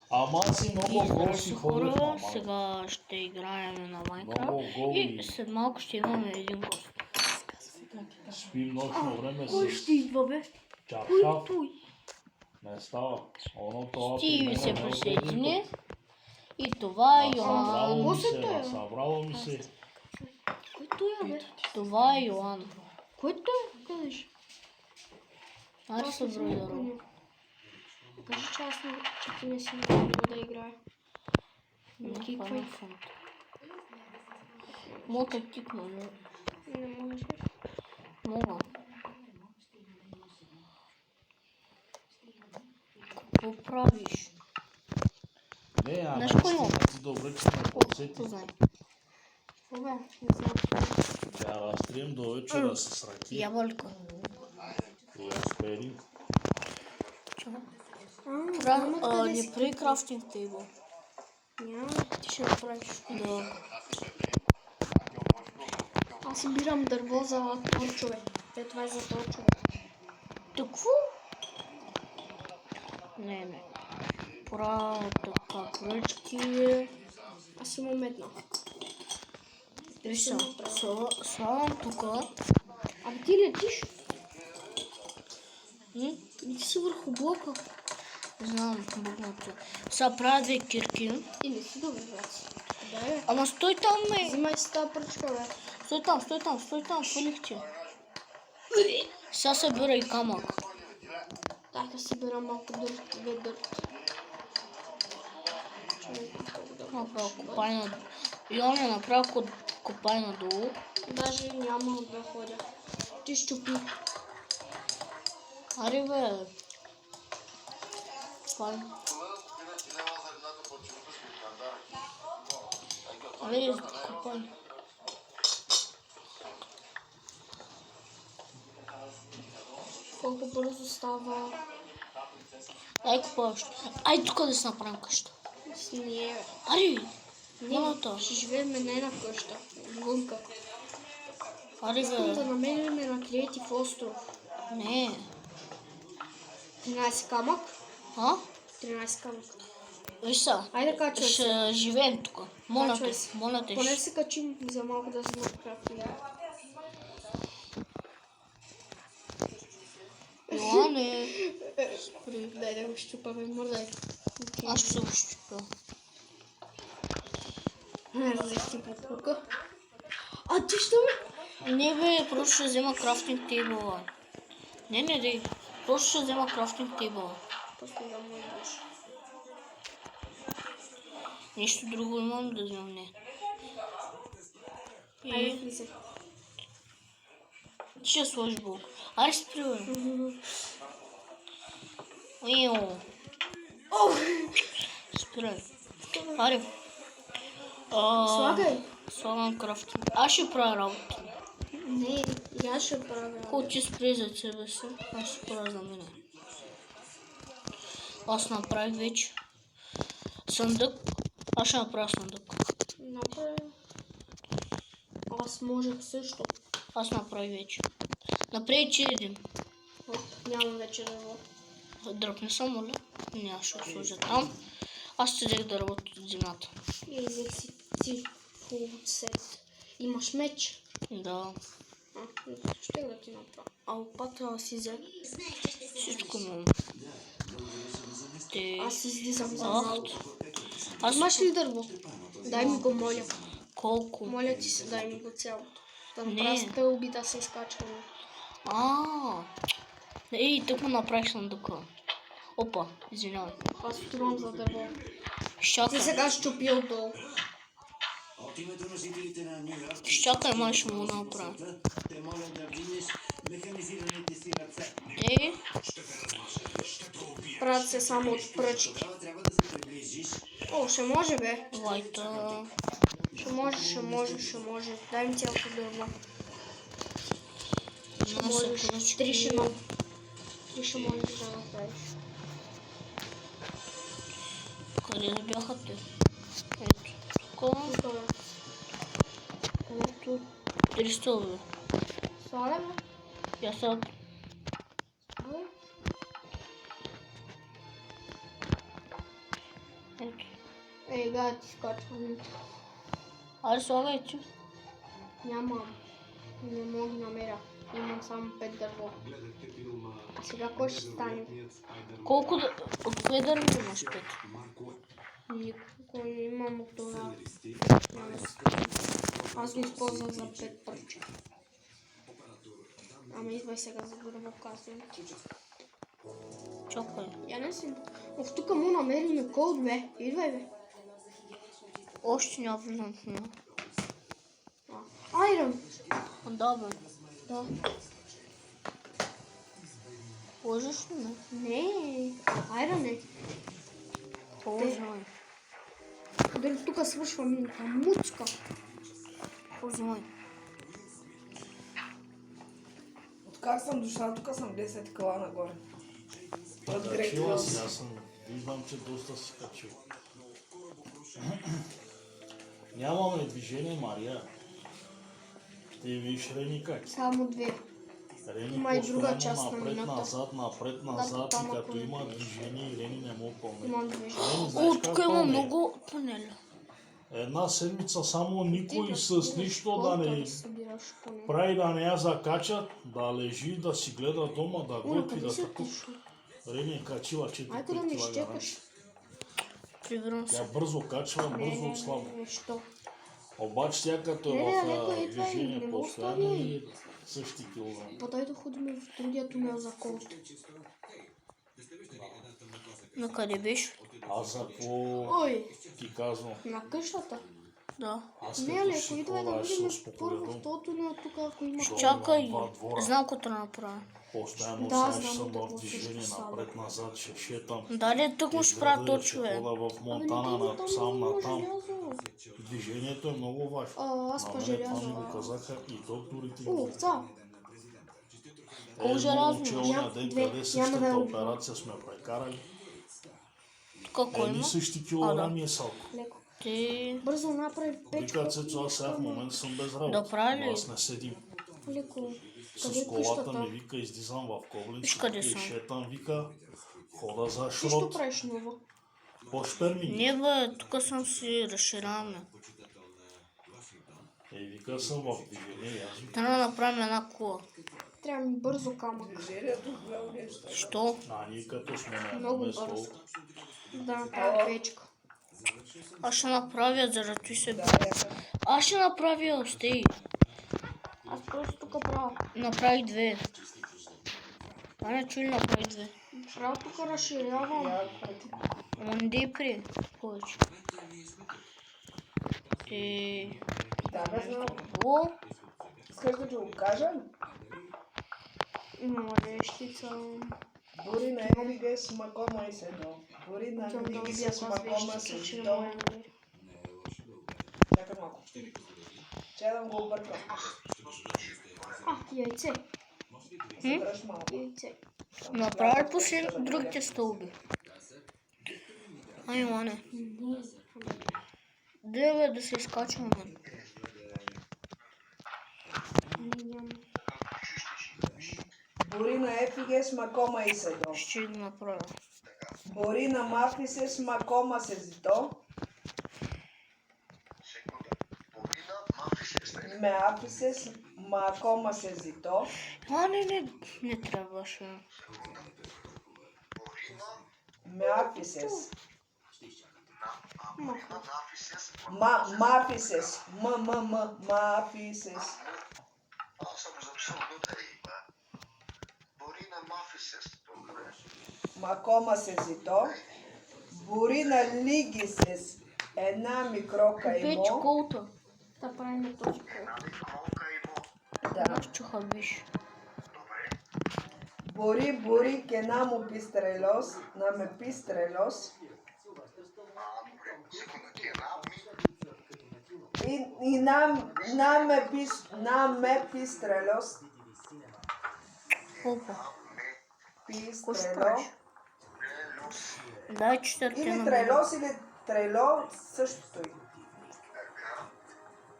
Ама си много гол си ходиш, хора, мама. сега ще играем на Майнкрафт Много гол и след малко ще имаме един гост. Спим нощно време Кой ще идва, бе? чаршаф. Той. Не става. Оно това при Стиви мен се не е присъедини. един път. И това е Събрало Йоан. ми се, събрало ми се. Кой той е, бе? Това е Йоан. Кой той е? Кажеш. Аре се бройдъра. Кажи, че аз че ти не си мога да играе. Не Киквай. хвана фонт. Мога да кикна, но Не можеш. мога. Какво правиш? Не, Знаеш кой има? ти добре, че ме подсети. Какво знае? Какво бе? Не знам. Да разтрием до вечера с ръки Ябълка. и аспирин. Не прави крафтинг тейбъл. Няма. Ти ще направиш. Да. Аз събирам дърво за торчове. Това е за торчове. Какво? Не. Правя така кръчки. Аз имам едно. Виж се, слагам тука. Абе ти летиш? И ти си върху блока. Знам, буквата. Сега правя две кирки. И не си добре, брат. Да, бе. Ама стой там, бе. Взимай си тази пръчка, бе. Стой там, фалих ти. Сега събирай камък. Да събирам малко дърт, две дърт. Направо копай надолу. Йоан е направо копай надолу. Даже няма да ходя. Ти щупи. Аре, бе. Копай. Аре, копай. Колко бързо става. Ай, копаш. Ай, тук да се направим къща. Не, Аре, не, ще живеем не на къща. Вънка. Аре, Искам да бе. намерим на Креатив остров. Не. 13 камък. А? 13 камък. Виж са. Айде качвай се. Ще живеем тук. Моля Качвай те, се. моля те. Поне се качим за малко да се направим. Йоане. Спри. Дай да го щупаме, мърдай. Аз ще се го щупя. Разлихти подпука. А ти що ме? Не бе, просто ще взема крафтинг тейбъла. Не, дей. Просто ще взема крафтинг тейбъла. Просто да му идваш. Нещо друго имам да вземам, не. Айде И влизай. ти ще сложи блок. Аре спри, бе. Ио. Спирай. Аре. Слагай. Слагам крафтинг. Аз ще правя работа. Не, и аз ще правя. Хубаво ти спри за себе си. Аз ще правя за мене. Аз направих вече съндък. Аз ще направя съндък. Направя. Аз можех също. Аз направих вече. Направи че един. Нямам вече дърво. Дръпни съм, моля. Не, аз ще сложа там. Аз ще взех дървото от земята. И взех си фул сет. Имаш меч? Да. Ще да ти направя. А опата аз си взех. Всичко имам. Аз излизам за Ах. малко. Аз Имаш ли дърво? Дай ми го, моля. колко? Моля ти се, дай ми го цялото. Да Не. направя стълби да се изкачваме. Ей, тък му направих съндъка. Опа, извинявай. Аз отивам за дърво. Щакай. Ти сега щупи отдолу. Щакай, май ще му направя. Ей, Правят се само от пръчки. О, ще може, бе. лайта. Ще може. Дай ми цялото дърво. На Можеш. съкръчки. Три ще можеш да направиш. Къде да бяха те? Ето, тук. Тук, бе. Ето, 3 стълбе. Слагаме? Я сега Ето. Ега ти скачвам. Аре, слагай ти. Нямам. Не мога да намеря. Имам само 5 дърво. А сега кой ще стане? Колко да... От кое дърво имаш 5? Никой имам от това. Аз го използвах за 5 парче. Ама идвай сега за дърво, казвам ти. Чакай. Я не си. Оф, тук му намерим код, бе. Идвай, бе. Още няма влизам в него. Айрон. Да, бе. Да. Лъжеш ли ме? Не. Айрон е. Познай. Дали тук свършва минута. Муцка. Познай. Откак съм дошла, тук съм 10 кила нагоре. От Грейт Качила Хилс. си, аз съм. Виждам, че доста си качил. Нямаме движение, Мария. Ще видиш Рени как. Само 2. Рени Има и друга постоянно част на напред-назад, напред-назад там и като ако има движение и Рени не мога помня. Имам 2. Рени, О, знаеш тук как има пълне? много панели. Една седмица само никой с нищо да не събираш поне. прави, да не я закачат, да лежи, да си гледа дома, да Оля, готви, къде да си тако. отишла? Рени е качила 4 Майко да ми килограма. щекаш. Прибирам Тя се. бързо качва, бързо отслабва. Що? Обаче тя като Не, е не, в леко идва и движение не го постоянно остави. и същи килограми. Подай да ходим в другия тунел за колт. На къде беше? Аз за какво Ой, ти казвам? на къщата. Да. Аз Не, като леко, ще идвай да ходя, ще видим се първо успокоя. в този тунел тук, ако има колт. Чакай. Два двора. Знам какво трябва да направя. Постоянно Да, сега знам съм какво в движение, също става. напред-назад, ще шетам. Дали тук му ще правя то човек. Хода в Абе, Монтана, не, там сам няма на там. желязо. Движението е много важно. Аз На па мене това желязо. ми го казаха и докторите. О, овца. Колко желязо че имаш? оня ден, Две. къде Няма същата да я операция сме прекарали. Тук кой Едни има? същи килограми е салко. Леко. Ти... Бързо направи печка. Вика Цецо, аз сега в момента съм без Да работа. прави ли? Но аз не седим. Леко. Къде С е колата къщата? ми вика, излизам в Виж Ковленци къде и съм. шетам, вика, хода за Ти що шрот. правиш ново? По-шперми. Не бе, тук съм си разширяваме. Вика съм в движение, аз вика. Трябва да направим една кола. Трябва ми бързо камък. Движението в главно нещо. Що? Ние като сме на едно Много место, бързо. Да направя печка. Аз ще направя заради се. Да, яка. Аз ще направя, стей. Аз просто тук правя. Направи две. А не чули направи две. Правя тук разширявам. Ама не дей при повече. Ти... Да, бе, знам. О, Искаш да ти го кажа? Има лещица. Бори на Елиге с Макома и Седо. Бори на Идвам да Елиге убия с тази Макома вещица, с че не Седо. мога да намеря. Чакай малко. Чай да го объркам. Яйце. Събираш малко. Яйце. направи последно другите стълби. Ай, мане. Де да се изкачваме. Нямам. Бори на Ефиге с Макома и Седо. Ще го направя. Бори на Мафисе с Макома се Зито. Ме Афисе с Макома се Зито. А, не трябваше. Ме Афисес. Мафисес. Мафисес. Макома се Зито. Бори на Лигисес. Една микрока Печ имо. колта. Да правим този колт. Да. Аз чуха биш. Бори que namo pistrelos, name pistrelos. И name pistrelos. Опа. Какво ще Пистрело. правиш? Дай четвърте Или на трелос, или трело, същото и.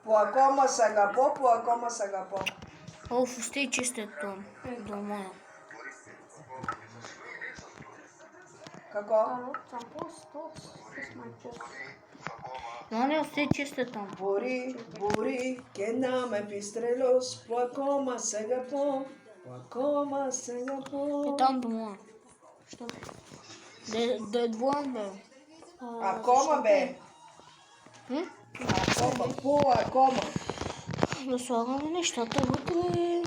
Плакома сагапо, плакома сагапо. О, фусти чистят дома. Како? Там пост, пост. Но не все чисто там. Buri, que não me pistrelos, pua coma, sega pom, pua coma, sega И pom. там дома. Что? Да е двоен бе. A coma, bе. М? A coma, pua coma. Да слагаме нещата вътре.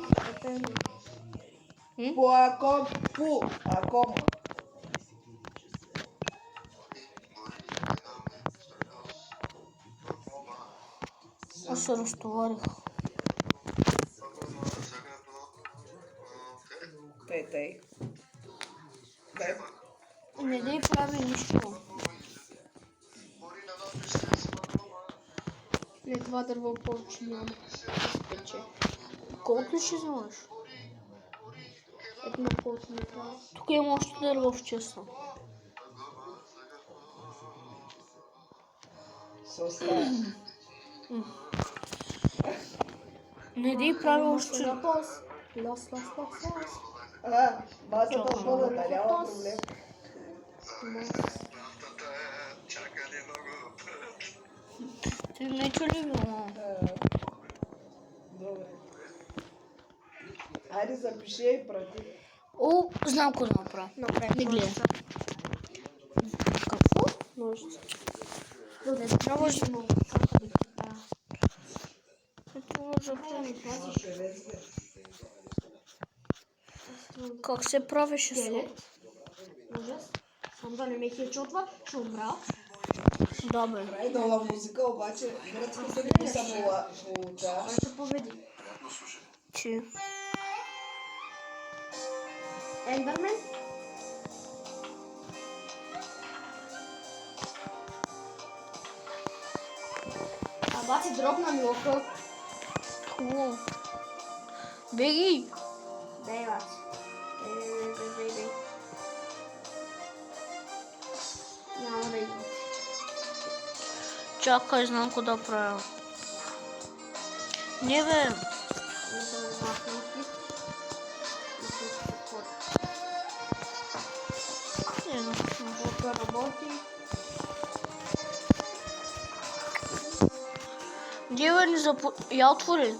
Pua coma, pu, a coma. Аз се разтоварих. Тей. Бе. Не да й прави нищо. Не, това дърво повече няма. Спече. Колко ще вземаш? Едно колко ми трябва. Тук има още дърво в честа. Се оставя. Не да й прави още. Сега пост. Лос. Базата пълната, няма проблем. Ти не чули ли, мама? Добре. Айде запиши и прати. О, знам какво да направя. Не гледай. Какво? Ножица. Трябва да много. Как се правеше след? Ужас. Сам да не ме хечотва, ще умра. Да, бе. Прави нова музика, обаче гръцката не ми се получава. Кой ще победи? Ти. Ендърмен? А баци дропна ми око. Хубаво. Беги! Дай баци. Дай. Няма да идвам. Чакай, знам какво да правя. Не, бе. Тук работи. Дева не запо... Я отвори.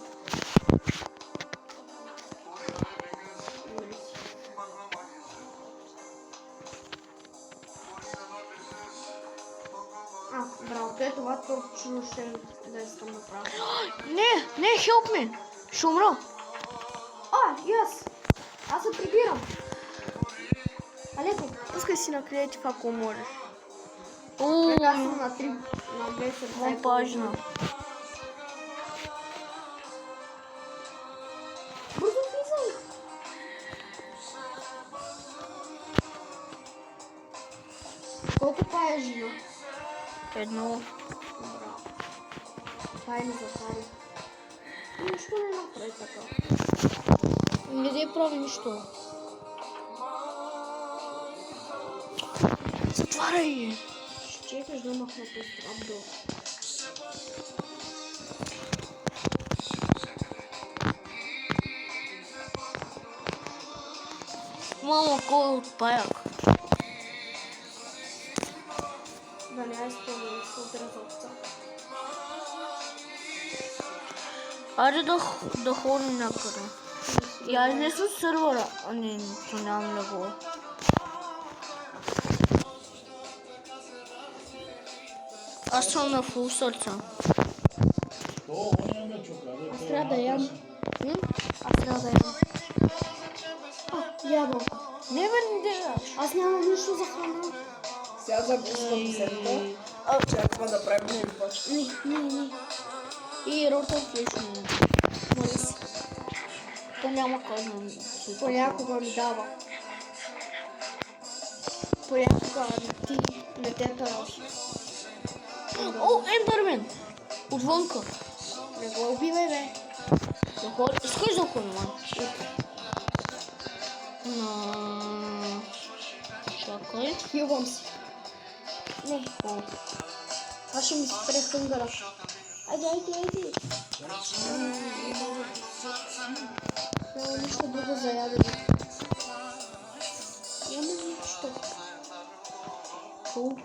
Браво, това точно ще да искам да правя. Не, help me. Ще умра. Yes! Аз се прибирам. Алеко, Пускай си на креатив, ако можеш. аз съм на 3, на 2 сърца. Монтажна. Бързо влизай! Колко пая жива? Едно. Пая не затваря. Нищо не направи така. Не да прави нищо. Затваряй! Ще чекаш да махна този трапдор. Мама, кой е от паяк? Да не я изпълня, ще отреза овца. Айде да ходим някъде. Я изнес от сървъра. Не, то нямам легло. Аз съм на фул сърца. То, оня ме чука. Аз трябва да ям. Аз трябва да ям. Ябълка. Не бе, не дадаш. Аз нямам нищо за храна. Сега записвам песента. Чаква да правим нови почки. Не. И рота отлично. Моля се. То няма кой да ми Понякога ми дава. Понякога ти не те тараш. О, Ендърмен! Отвънка. Не го убивай, бе. Искаш да ходим, май? Чакай. Хилвам се. Не. Аз ще ми спре хънгъра. Айде. Няма нищо друго за ядене. Няма нищо. Фу.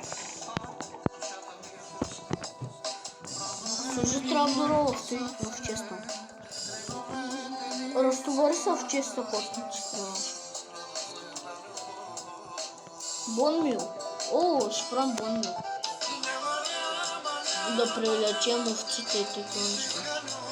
Слушай, трябва да в често. Разтовари се в често котница. Бонмил. О, ще правим бонмил. Да привлечем овците и такива неща.